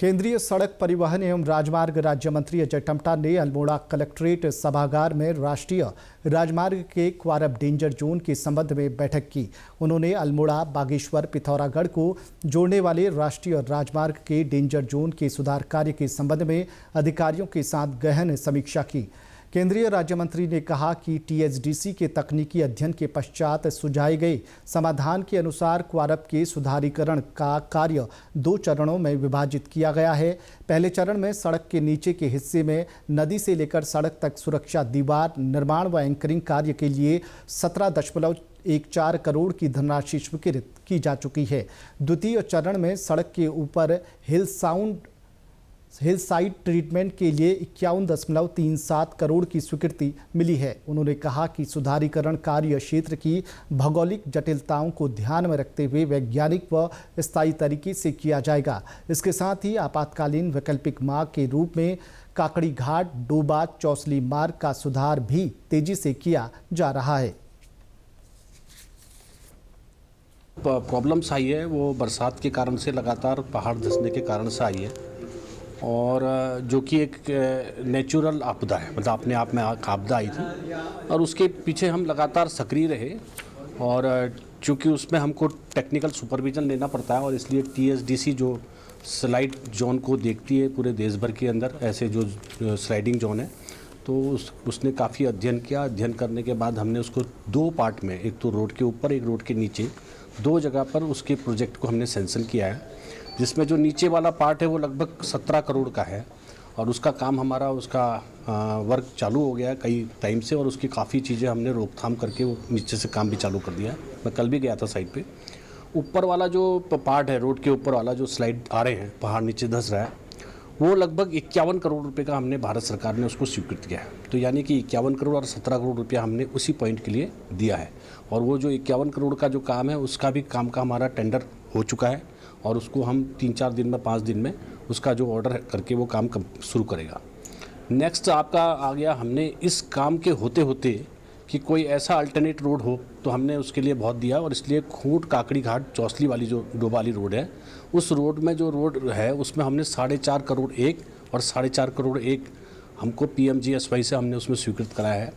केंद्रीय सड़क परिवहन एवं राजमार्ग राज्य मंत्री अजय टम्टा ने अल्मोड़ा कलेक्ट्रेट सभागार में राष्ट्रीय राजमार्ग के क्वारब डेंजर जोन के संबंध में बैठक की। उन्होंने अल्मोड़ा, बागेश्वर, पिथौरागढ़ को जोड़ने वाले राष्ट्रीय राजमार्ग के डेंजर जोन के सुधार कार्य के संबंध में अधिकारियों के साथ गहन समीक्षा की। केंद्रीय राज्य मंत्री ने कहा कि टीएचडीसी के तकनीकी अध्ययन के पश्चात सुझाए गए समाधान के अनुसार क्वारब के सुधारीकरण का कार्य 2 चरणों में विभाजित किया गया है। पहले चरण में सड़क के नीचे के हिस्से में नदी से लेकर सड़क तक सुरक्षा दीवार निर्माण व एंकरिंग कार्य के लिए 17.14 करोड़ की धनराशि स्वीकृत की जा चुकी है। द्वितीय चरण में सड़क के ऊपर हिल साइड ट्रीटमेंट के लिए 51.37 करोड़ की स्वीकृति मिली है। उन्होंने कहा कि सुधारीकरण कार्य क्षेत्र की भौगोलिक जटिलताओं को ध्यान में रखते हुए वैज्ञानिक व स्थायी तरीके से किया जाएगा। इसके साथ ही आपातकालीन वैकल्पिक मार्ग के रूप में काकड़ी घाट, डोबा, चौसली मार्ग का सुधार भी तेजी से किया जा रहा है। प्रॉब्लम्स आई है वो बरसात के कारण से लगातार पहाड़ धंसने के कारण से आई है और जो कि एक नेचुरल आपदा है, मतलब अपने आप में आपदा आई थी और उसके पीछे हम लगातार सक्रिय रहे और चूँकि उसमें हमको टेक्निकल सुपरविजन लेना पड़ता है और इसलिए टीएचडीसी जो स्लाइड जोन को देखती है पूरे देश भर के अंदर ऐसे जो स्लाइडिंग जोन है, तो उसने काफ़ी अध्ययन किया। अध्ययन करने के बाद हमने उसको 2 पार्ट में, एक तो रोड के ऊपर एक रोड के नीचे, 2 जगह पर उसके प्रोजेक्ट को हमने सैंक्शन किया है, जिसमें जो नीचे वाला पार्ट है वो लगभग 17 करोड़ का है और उसका काम हमारा वर्क चालू हो गया है कई टाइम से और उसकी काफ़ी चीज़ें हमने रोकथाम करके वो नीचे से काम भी चालू कर दिया है। मैं कल भी गया था साइड पे। ऊपर वाला जो पार्ट है, रोड के ऊपर वाला जो स्लाइड आ रहे हैं, पहाड़ नीचे धंस रहा है, वो लगभग 51 करोड़ रुपये का हमने भारत सरकार ने उसको स्वीकृत किया है। तो यानी कि 51 करोड़ और 17 करोड़ रुपया हमने उसी पॉइंट के लिए दिया है और वो जो 51 करोड़ का जो काम है उसका भी काम का हमारा टेंडर हो चुका है और उसको हम 3-4 दिन में, 5 दिन में उसका जो ऑर्डर करके वो काम शुरू करेगा। नेक्स्ट आपका आ गया, हमने इस काम के होते होते कि कोई ऐसा अल्टरनेट रोड हो तो हमने उसके लिए बहुत दिया और इसलिए खूंट, काकड़ी घाट, चौसली वाली जो डोबा वाली रोड है, उस रोड में जो रोड है उसमें हमने 4.5 करोड़ एक और 4.5 करोड़ एक हमको PMGSY से हमने उसमें स्वीकृत कराया है।